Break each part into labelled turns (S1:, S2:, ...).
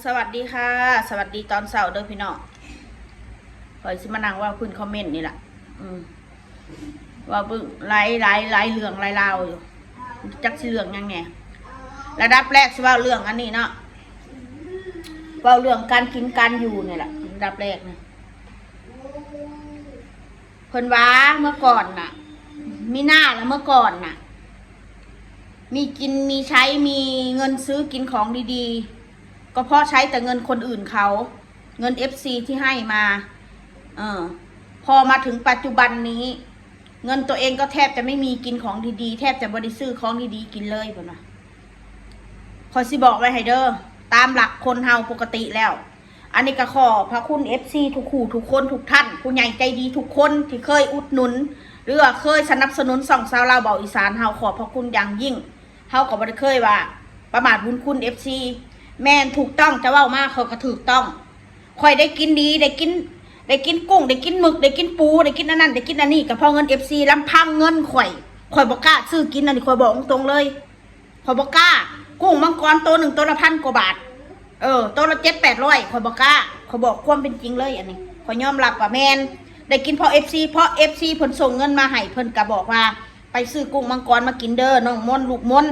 S1: สวัสดีค่ะสวัสดีตอนเช้าเด้อพี่น้องคอยสิมานั่งว่าคุณคอมเมนต์นี่แหละว่าบึ้งไล่เรื่องไล่ราวอยู่จักสิเรื่องยังไงระดับแรกสิว่าเรื่องอันนี้เนาะว่าเรื่องการกินการอยู่นี่แหละระดับแรกนะเพิ่นว่าเมื่อก่อนน่ะมีหน้าแล้วเมื่อก่อนน่ะมีกินมีใช้มีเงินซื้อกินของดีๆก็เพราะใช้แต่เงินคนอื่นเขาเงิน FC ที่ให้มาพอมาถึงปัจจุบันนี้เงินตัวเองก็แทบจะไม่มีกินของดีๆแทบจะบ่ได้ซื้อของดีๆกินเลยพุ่นน่ะขอสิบอกไว้ให้เด้อตามหลักคนเฮาปกติแล้วอันนี้ก็ขอพระคุณ FC ทุกคู่ทุกคนทุกท่านผู้ใหญ่ใจดีทุกคนที่เคยอุดหนุนหรือว่าเคยสนับสนุนส่องสาวลาวเบาอีสานเฮาขอบพระคุณอย่างยิ่งเฮาก็บ่ได้เคยว่าประมาทบุญคุณ FC แม่นถูกต้องจะเว้ามากเขาก็ถูกต้องค่อยได้กินดีได้กินกุ้งได้กินหมึกได้กินปูได้กินอันนั้นได้กินอันนี้ก็เพราะเงิน FC ลำพังเงินข่อยบ่กล้าซื้อกินอันนี้ข่อยบอกตรงๆเลยข่อยบ่กล้ากุ้งมังกรตัวหนึ่งตัวละ1,000 กว่าบาทตัวละ700-800ข่อยบ่กล้าข่อยบอกความเป็นจริงเลยอันนี้ข่อยยอมรับว่าแม่นได้กินเพราะ FC เพราะ FC เพิ่นส่งเงินมาให้เพิ่นก็บอกว่าไปซื้อกุ้งมังกรมากินเด้อน้องมนลูกมน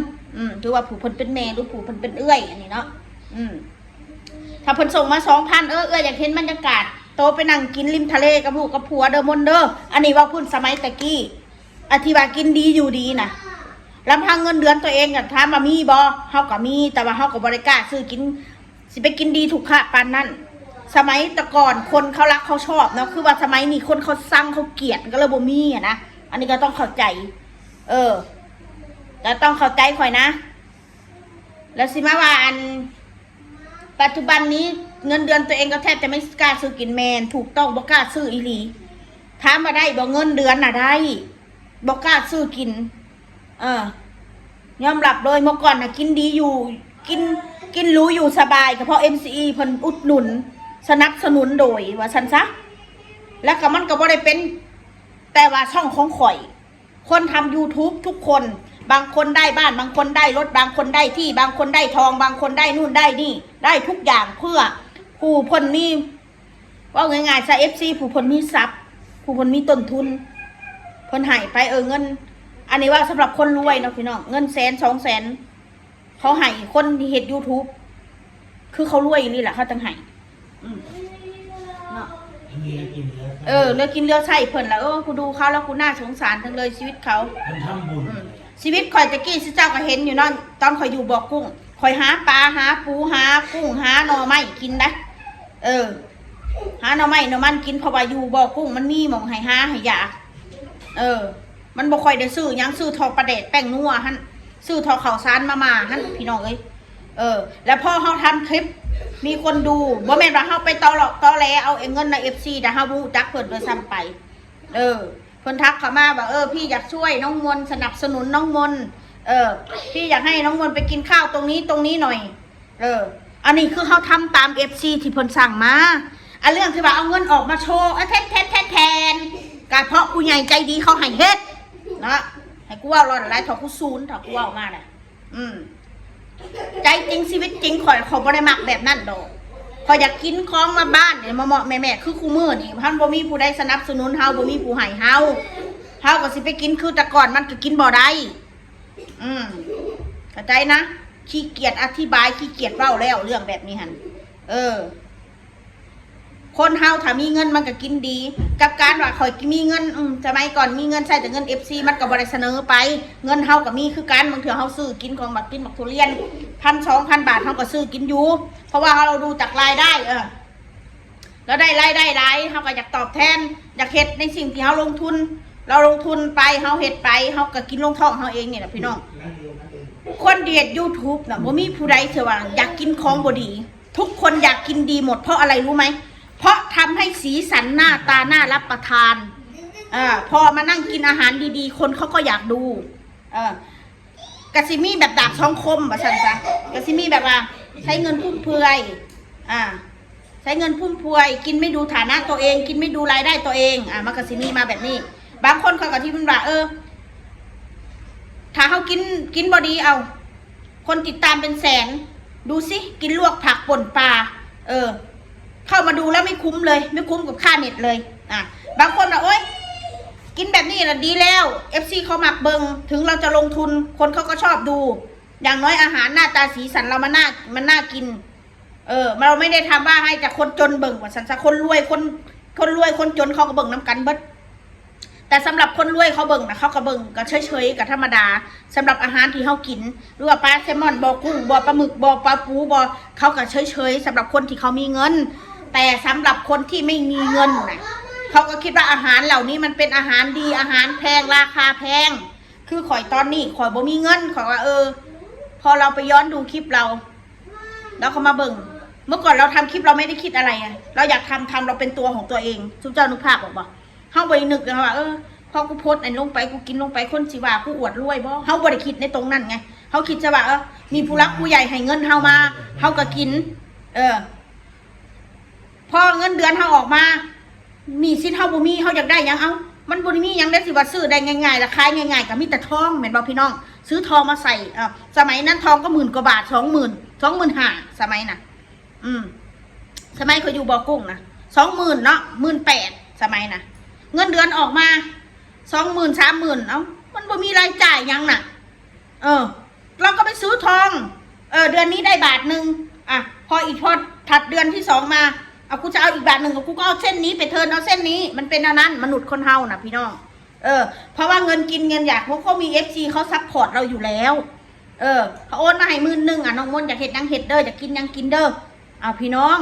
S1: ถือว่าผู้เพิ่นเป็นแม่หรือผู้เพิ่นเป็นเอื้อยอันนี้เนาะถ้าเพิ่นส่งมา 2,000 อยากเห็นบรรยากาศโตไปนั่งกินริมทะเลกับลูกกับผัวเด้อมนเด้ออันนี้ว่าพุ่นสมัยตะกี้อธิบายกินดีอยู่ดีนะลำพังเงินเดือนตัวเองก็ถามว่ามีบ่เฮาก็มีแต่ว่าเฮาก็บ่ได้กล้าซื้อกินสิไปกินดีถูกค่าปานนั้นสมัยแต่ก่อนคนเขารักเขาชอบเนาะคือว่าสมัยนี้คนเขาสั่งเขาเกลียดก็เลยบ่มีอ่ะนะอันนี้ก็ต้องเข้าใจแต่ต้องเข้าใจข่อยนะแล้วสิมาว่าอันปัจจุบันนี้เงินเดือนตัวเองก็แทบจะไม่กล้าซื้อกินแมนถูกต้องบ่กล้าซื้ออีหลีถามมาได้บอกเงินเดือนน่ะได้บ่กล้าซื้อกินยอมรับเลยเมื่อก่อนน่ะกินดีอยู่กินรู้อยู่สบายก็เพราะ MCE เพิ่นอุดหนุนสนับสนุนโดยว่าซั่นซะแล้วก็มันก็บ่ได้เป็นแต่ว่าช่องของข่อยคนทำ YouTube ทุกคนบางคนได้บ้านบางคนได้รถบางคนได้ที่บางคนได้ทองบางคนได้นู่นได้นี่ได้ทุกอย่างเพื่อผู้พลมีว่าง่ายๆซะ FC ผู้พลมีทรัพย์ผู้พลมีต้นทุนเพิ่นให้ไปเงินอันนี้ว่าสำหรับคนรวยเนาะพี่น้องเงิน100,000-200,000เขาให้คนที่เฮ็ด YouTube คือเขารวยนี่แหละเขาจังให้เนาะเลือกกินเลือกใช้เพิ่นแล้วกูดูเขาแล้วกูน่าสงสารทั้งเลยชีวิตเขา
S2: ทำบุญ
S1: ชีวิตข่อยตะกี้สิเจ้าก็เห็นอยู่เนาะตอนข่อยอยู่บ่อกุ้งข่อยหาปลาหาปูหากุ้งหาหน่อไม้กินนะหาหน่อไม้หน่อมันกินเพราะว่าอยู่บ่อกุ้งมันมีหม่องให้หาให้อยากมันบ่ค่อยได้ซื้อหยังซื้อทอปลาแดดแป้งนัวหั่นซื้อทอข้าวสารมาหั่นพี่น้องเอ้ยแล้วพอเฮาทำคลิปมีคนดูบ่แม่นว่าเฮาไปตอหลอกตอแหลเอาเงินใน FC แต่เฮาบ่รู้จักเพิ่นด้วยซ้ำไปเพิ่นทักเข้ามาว่าพี่อยากช่วยน้องมนสนับสนุนน้องมนพี่อยากให้น้องมนไปกินข้าวตรงนี้หน่อยอันนี้คือเขาทำตาม FC ที่เพิ่นสั่งมาอันเรื่องที่ว่าเอาเงินออกมาโชว์แทนก็เพราะผู้ใหญ่ใจดีเขาให้เฮ็ดนะให้กูว่ารอดหลายถอกูซูนถอกูว่ามาน่ะใจจริงชีวิตจริงข่อยบ่ได้มักแบบนั้นดอกพออยากกินของมาบ้านเนี่ยมาเหมาะแม่คือคู่มือนี่ท่านบ่มีผู้ใดสนับสนุนเฮาบ่มีผู้ให้เฮาก็สิไปกินคือแต่ก่อนมันก็กินบ่ได้เข้าใจนะขี้เกียจอธิบายขี้เกียจเว้าแล้วเรื่องแบบนี้หั่นคนเฮาถ้ามีเงินมันก็กินดีกับการว่าข่อยมีเงินสมัยก่อนมีเงินใช้แต่เงิน FC มันก็บ่ได้เสนอไปเงินเฮาก็มีคือกันบางเทื่อเฮาซื้อกินของบักกินบักทุเรียน 1,000-2,000 บาทเฮาก็ซื้อกินอยู่เพราะว่าเราดูจากรายได้แล้วได้รายได้หลายเฮาก็อยากตอบแทนอยากเฮ็ดในสิ่งที่เฮาลงทุนเราลงทุนไปเฮาเฮ็ดไปเฮาก็กินลงท้องเฮาเองนี่แหละพี่น้องคนเดียด YouTube น่ะบ่มีผู้ใดเชื่อว่าอยากกินของบ่ดีทุกคนอยากกินดีหมดเพราะอะไรรู้ไหมเพราะทำให้สีสันหน้าตาน่ารับประทานพอมานั่งกินอาหารดีๆคนเขาก็อยากดูกะซิมีแบบดาบช่องคมว่าซั่นซะกะซิมีแบบว่าใช้เงินฟุ่มเฟือยใช้เงินฟุ่มเฟือยกินไม่ดูฐานะตัวเองกินไม่ดูรายได้ตัวเองมันกะซิมีมาแบบนี้บางคนเขาก็ที่มันว่าถ้าเขากินบ่ดีเอาคนติดตามเป็นแสน ดูสิกินลวกผักป่นปลาเข้ามาดูแล้วไม่คุ้มเลยไม่คุ้มกับค่าเน็ตเลยบางคนบอกโอ๊ยกินแบบนี้น่ะดีแล้ว FC เขามักเบิงถึงเราจะลงทุนคนเขาก็ชอบดู อย่างน้อยอาหารหน้าตาสีสันเรามันน่ากินเราไม่ได้ทำว่าให้แต่คนจนเบิ่งว่าสันคนรวยคนรวยคนจนเขาก็เบิ่งน้ำกันเบิดแต่สำหรับคนรวยเขาเบิ่งนะเขาก็เบิ่งก็เฉยๆกับธรรมดาสำหรับอาหารที่เขากินหรือว่าปลาแซลมอนบ่อกุ้งบ่อปลาหมึกบ่อปลาปูบ่อเขาก็เฉยๆสำหรับคนที่เขามีเงินแต่สำหรับคนที่ไม่มีเงินนะเขาก็คิดว่าอาหารเหล่านี้มันเป็นอาหารดีอาหารแพงราคาแพงคือข่อยตอนนี้ข่อยบ่มีเงินข่อยว่าพอเราไปย้อนดูคลิปเราแล้วเขามาเบิ่งเมื่อก่อนเราทำคลิปเราไม่ได้คิดอะไรเราอยากทำเราเป็นตัวของตัวเองทุกเจ้านึกภาพออกบ่เฮาบ่ได้นึกนะว่าพอกูโพสต์ลงไปกูกินลงไปคนสิว่ากูอวดรวยบ่เฮาบ่ได้คิดในตรงนั้นไงเฮาคิดจะว่ามีผู้รักผู้ใหญ่ให้เงินเฮามาเฮาก็กินพอเงินเดือนเฮาออกมามีสิทธิ์เฮาบ่มีเฮาอยากได้หยังมันบ่ได้มีหยังได้สิว่าซื้อได้ง่ายๆราคาง่ายๆก็มีแต่ทองแม่นบ่พี่น้องซื้อทองมาใส่สมัยนั้นทองก็10,000 กว่าบาท 25,000 สมัยน่ะสมัยเขาอยู่บ่อกุ้งนะ20,000เนาะ18,000สมัยน่ะเงินเดือนออกมา20,000 30,000มันบ่มีรายจ่ายยังน่ะเราก็ไปซื้อทองเดือนนี้ได้บาทนึงพอถัดเดือนที่2มากูจะเอาอีกบาทนึงกูก็เอาเส้นนี้ไปเทิร์นเอาเส้นนี้มันเป็นอันนั้นมนุษย์คนเฮาน่ะพี่น้องเพราะว่าเงินกินเงินอยากพวกเขามี FC เขาซัพพอร์ตเราอยู่แล้วเขาโอนมาให้10,000น้องมนต์อยากเฮ็ดยังเฮ็ดเด้ออยากกินยังกินเด้อพี่น้อง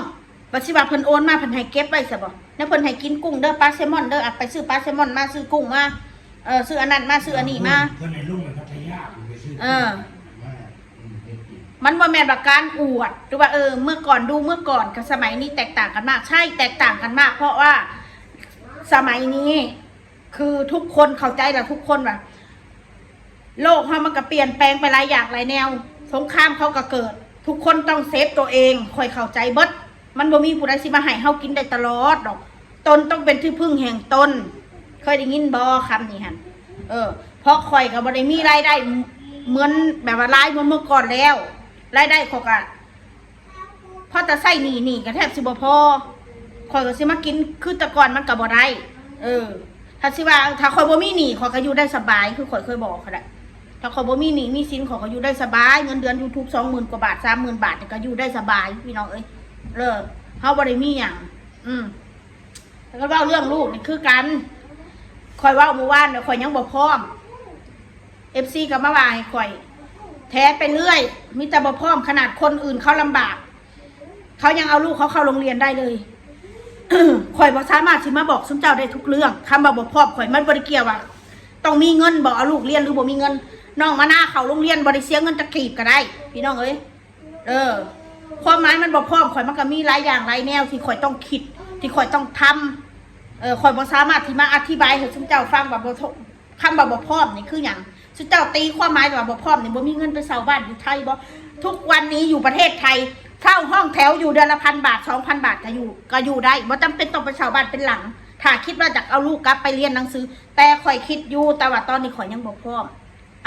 S1: ปัจจุบันเพิ่นโอนมาเพิ่นให้เก็บไว้ซะบ่แล้วเพิ่นให้กินกุ้งเด้อปลาแซลมอนเด้อไปซื้อปลาแซลมอนมาซื้อกุ้งมาซื้ออันนั้นมาซื้ออันนี้มา
S2: เพิ่นในรุ่งในพัทยาไปซื้อ
S1: มันว่าแม่นแบบการอวดหรือว่าเมื่อก่อนกับสมัยนี้แตกต่างกันมากใช่แตกต่างกันมากเพราะว่าสมัยนี้คือทุกคนเข้าใจแล้วทุกคนว่าโลกมันก็เปลี่ยนแปลงไปหลายอย่างหลายแนวสงครามเขาก็เกิดทุกคนต้องเซฟตัวเองคอยเข้าใจเบิดมันบ่มีผู้ใดสิมาให้เฮากินได้ตลอดดอกตนต้องเป็นที่พึ่งแห่งตนเคยได้ยินบ่คำนี้หั่นเพราะข่อยก็บ่ได้มีรายได้เหมือนแบบว่ารายเมื่อก่อนแล้วรายได้ข่อยก็พอจะใช้หนี้ก็แทบสิบ่พอข่อยก็สิมากินคือแต่ก่อนมันก็บ่ได้ถ้าสิว่าถ้าข่อยบ่มีหนี้ข่อยก็อยู่ได้สบายคือข่อยเคยบอกเขาแหละถ้าข่อยบ่มีหนี้มีสินข่อยก็อยู่ได้สบายเงินเดือน YouTube 20,000 กว่าบาท 30,000 บาทก็อยู่ได้สบายพี่น้องเฮาบ่ได้มีหยังแล้วก็เว้าเรื่องลูกนี่คือกันข่อยเว้าเมื่อวานเนี่ยข่อยยังบ่พร้อม FC ก็มาว่าให้ข่อยแท้ไปเรื่อยมีแต่บ่พร้อมขนาดคนอื่นเขาลำบากเขายังเอาลูกเขาเข้าโรงเรียนได้เลย ข่อยบ่สามารถสิมาบอกซุมเจ้าได้ทุกเรื่องคำว่าบ่พร้อมข่อยมันบ่ได้เกี่ยวว่าต้องมีเงินบ่เอาลูกเรียนหรือบ่มีเงินน้องมาหน้าเข้าโรงเรียนบ่ได้เสียเงินจักกีบก็ได้พี่น้องความหมายมันบ่พร้อมข่อยมันก็มีหลายอย่างหลายแนวที่ข่อยต้องคิดที่ข่อยต้องทำข่อยบ่สามารถที่มาอธิบายให้ซุมเจ้าฟังว่าบ่คำว่าบ่พร้อมนี่คือหยังซุมเจ้าตีความหมายว่าบ่พร้อมนี่บ่มีเงินไปเช่าบ้านอยู่ไทยบ่ทุกวันนี้อยู่ประเทศไทยเช่าห้องแถวอยู่เดือนละ1,000 บาท 2,000 บาทก็อยู่ได้บ่จำเป็นต้องไปเช่าบ้านเป็นหลังถ้าคิดว่าอยากเอาลูกกลับไปเรียนหนังสือแต่ข่อยคิดอยู่แต่ว่าตอนนี้ข่อยยังบ่พร้อม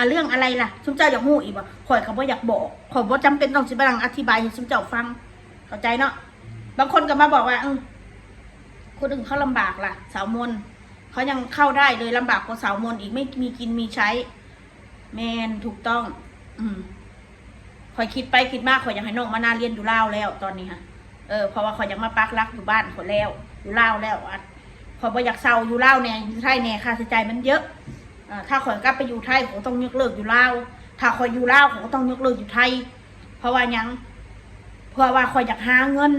S1: เรื่องอะไรล่ะซุมเจ้าอยากฮู้อีกบ่ข่อยก็บ่อยากบอกข่อยบ่จำเป็นต้องสิมานั่งอธิบายให้ซุมเจ้าฟังเข้าใจเนาะบางคนก็มาบอกว่าคนอื่นเขาลำบากล่ะสาวมนเขายังเข้าได้เลยลำบากกว่าสาวมนอีกไม่มีกินมีใช้แมนถูกต้องข่อยคิดไปคิดมากข่อยอยากให้น้องมานาเรียนอยู่ลาวแล้วตอนนี้ค่ะเพราะว่าข่อยอยากมาปักหลักอยู่บ้านข่อยแล้วอยู่ลาวแล้วข่อยบ่อยากเศร้าอยู่ลาวเนี่ยอยู่ไทยเนี่ยค่าใช้จ่ายมันเยอะถ้าข่อยกลับไปอยู่ไทยผมต้องยกเลิกอยู่ลาวถ้าข่อยอยู่ลาวผมก็ต้องยกเลิกอยู่ไทยเพราะว่ายังเพื่อว่าข่อยอยากหาเงิน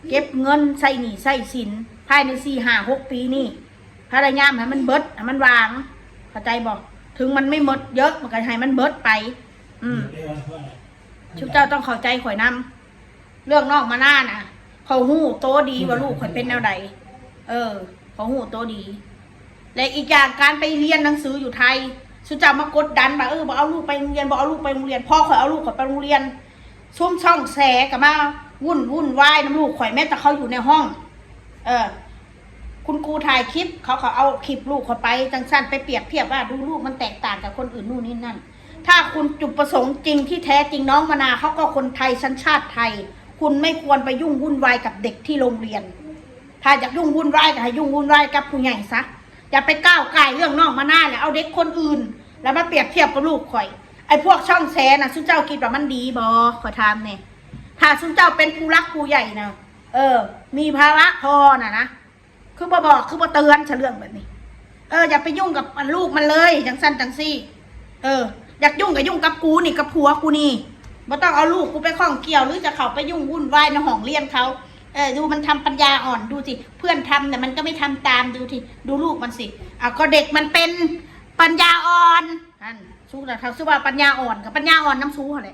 S1: เก็บเงินใส่หนี้ใส่สินภายใน4-5-6 ปีนี่พยายามให้มันเบิดให้มันวางเข้าใจบอกถึงมันไม่หมดเยอะมันก็ให้มันเบิดไปชุบเจ้าต้องเข้าใจข่อยนำเรื่องนอกมาหน้าน่ะเขาหู้โตดีว่าลูกข่อยเป็นแนวใดเขาหู้โตดีและอีกอย่างการไปเรียนหนังสืออยู่ไทยชุบเจ้ามากดดันว่าบอกเอาลูกไปโรงเรียนบอกเอาลูกไปโรงเรียนพ่อข่อยเอาลูกข่อยไปโรงเรียนชุ่มช่องแสกับมาวุ่นวายน้ำลูกข่อยแม้แต่เขาอยู่ในห้องคุณครูถ่ายคลิปเขาเอาคลิปลูกเขาไปจังสั้นไปเปรียบเทียบว่าดูลูกมันแตกต่างกับคนอื่นนู่นนี่นั่น ถ้าคุณจุดประสงค์จริงที่แท้จริงน้องมะนาวเขาก็คนไทยสัญชาติไทย คุณไม่ควรไปยุ่งวุ่นวายกับเด็กที่โรงเรียน ถ้าอยากยุ่งวุ่นวายก็ให้ยุ่งวุ่นวายกับผู้ใหญ่ซะอย่าไปก้าวไก่เรื่องน้องมะนาวแล้วเอาเด็กคนอื่น แล้วมาเปรียบเทียบกับลูกข่อยไอ้พวกช่องแชร์น่ะซุเจ้าคิดว่ามันดีบ่ขอถามเนี่ยถ้าซุเจ้าเป็นผู้รักผู้ใหญ่นะมีภาระพอนะคือบ่บอกคือบ่เตือนเรื่องแบบนี้อย่าไปยุ่งกับลูกมันเลยจังสั้นจังซี่อยากยุ่งกับยุ่งกับกูนี่กับผัวกูนี่บ่ต้องเอาลูกกูไปข้องเกี่ยวหรือจะเข้าไปยุ่งวุ่นวายในห้องเรียนเขาดูมันทำปัญญาอ่อนดูสิเพื่อนทำแต่มันก็ไม่ทำตามดูสิดูลูกมันสิก็เด็กมันเป็นปัญญาอ่อนนั่นสู้แต่เขาสู้ว่าปัญญาอ่อนกับปัญญาอ่อนน้ำสู้อะไร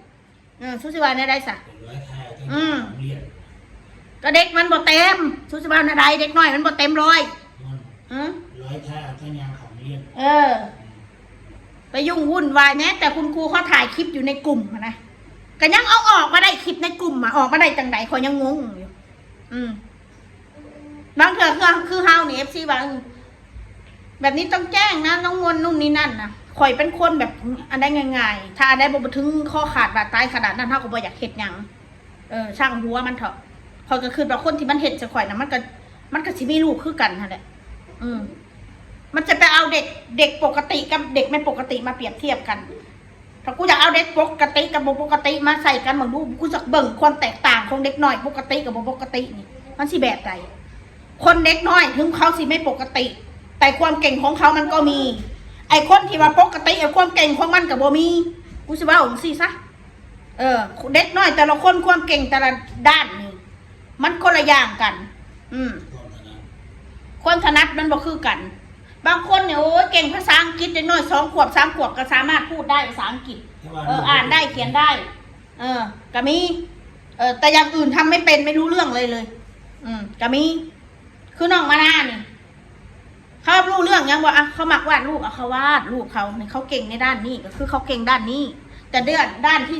S1: สู้สิว่าในใดสะก็เด็กมันบ่เต็มสู้สิว่าในใดเด็กน้อยมันบ่เต็มร้อย
S2: ท่าท่ายางของเรียน
S1: ไปยุ่งวุ่นวายแม้แต่คุณครูเขาถ่ายคลิปอยู่ในกลุ่มนะก็ยังเอาออกมาได้คลิปในกลุ่มออกมาได้จังไหนเขายังงงอยู่บางเถอะคือเฮาเนี่ยFC บางแบบนี้ต้องแจ้งนะน้องงนนู่นนี่นั่นนะข่อยเป็นคนแบบอันได้ง่ายๆถ้าอันได้บ่ถึงข้อขาดบาดตายขนาดนั้นเฮาก็บ่อยากเฮ็ดหยังช่างหัวมันเถอะพอก็คือแบบคนที่มันเฮ็ดจะข่อยนะมันก็สิมีลูกคือกันนั่นแหละมันจะไปเอาเด็กปกติกับเด็กไม่ปกติมาเปรียบเทียบกันถ้ากูอยากเอาเด็กปกติกับบ่ปกติมาใส่กันเหมือนดูกูจะเบิ่งความแตกต่างของเด็กน้อยปกติกับบ่ปกตินี่มันสิแบบใดคนเด็กน้อยถึงเขาสิไม่ปกติแต่ความเก่งของเขามันก็มีไอ้คนที่ว่าปกติไอ้ความเก่งของมันกับบ่มีกูสิว่าจังซี่ซะเด็กน้อยแต่ละคนความเก่งแต่ละด้านนี่มันคนละอย่างกันความถนัดมันบ่คือกันบางคนเนี่ยโอ้ยเก่งภาษาอังกฤษเด็กน้อย2 ขวบ 3 ขวบก็สามารถพูดได้ภาษาอังกฤษอ่านได้เขียนได้ก็มีแต่อย่างอื่นทำไม่เป็นไม่รู้เรื่องเลยก็มีคือน้องมะนาวนี่เขารู้เรื่องยังว่าเขามักวาดรูปเขาวาดรูปเขาเนี่ยเขาเก่งในด้านนี้ก็คือเขาเก่งด้านนี้แต่ด้านที่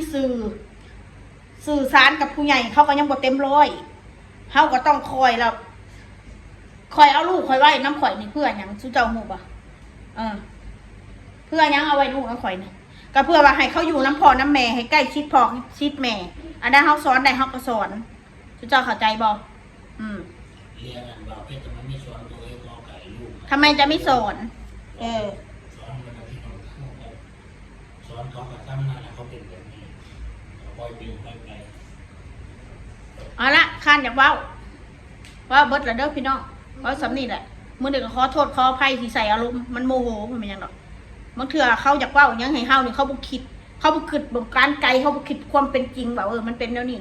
S1: สื่อสารกับผู้ใหญ่เขาก็ยังบ่เต็มร้อยเขาก็ต้องคอยเอาลูกคอยไว้น้ำข่อยนี่เพื่อยังสู้เจ้าหมู่ป่ะเพื่อยังเอาไว้ลูกน้ำข่อยนี่ก็เพื่อว่าให้เขาอยู่น้ำพ่อน้ำแม่ให้ใกล้ชิดพ่อชิดแม่อันนั้นเขาสอนได้เขาก็สอนสู้เจ้าเข้าใจบ่
S2: เรียนบอกให้ทำไมไม่สอนตัวเองก็ไก่ลูก
S1: ทำไมจะไม่สอน
S2: สอนมันที่เขาสอนเขากับตั้งนั่นแหละเขาเป็นแบบนี้คอยปิวไป
S1: เอาละข้านอยากว่าเบิดละเด้อพี่น้องว่าสำนีแหละเมื่อเด็กขอโทษขออภัยที่ใส่อารมณ์มันโมโหมันเป็นยังหรอกบางเถื่อเขาอยากว่าอย่างให้เฮานี่เขาบุคิดเขาบุคิดบุการไกลเขาบุคิดความเป็นจริงแบบมันเป็นแนวนี้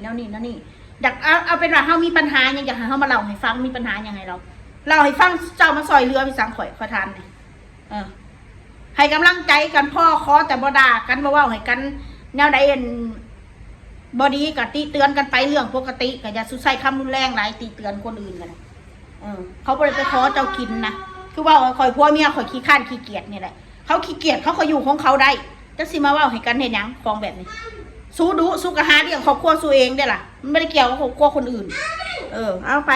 S1: อยากเอาเป็นว่าเฮามีปัญหาอย่างอยากให้เฮามาเล่าให้ฟังมีปัญหาอย่างไรเราให้ฟังเจ้ามาซอยเรือไปสังข่อยขอทานเนี่ยให้กำลังใจกันพ่อขอแต่บ่ด่ากันบ่ว่าให้กันแนวใดบอดีกับตีเตือนกันไปเรื่องปกติก็อย่าสุดใส่คำรุนแรงหลายตีเตือนคนอื่นกันเขาบ่ได้ไปขอเจ้ากินนะคือว่าข่อยพ่อเมียข่อยขี้ข้านขี้เกียจนี่แหละเขาขี้เกียจเขาก็อยู่ของเขาได้จะสิมาว่าให้กันเห็นยังฟองแบบนี้สู้ดุสู้กระหาเรื่องครอบครัวสู้เองได้ล่ะมันไม่ได้เกี่ยวกับครอบครัวคนอื่นเอาไป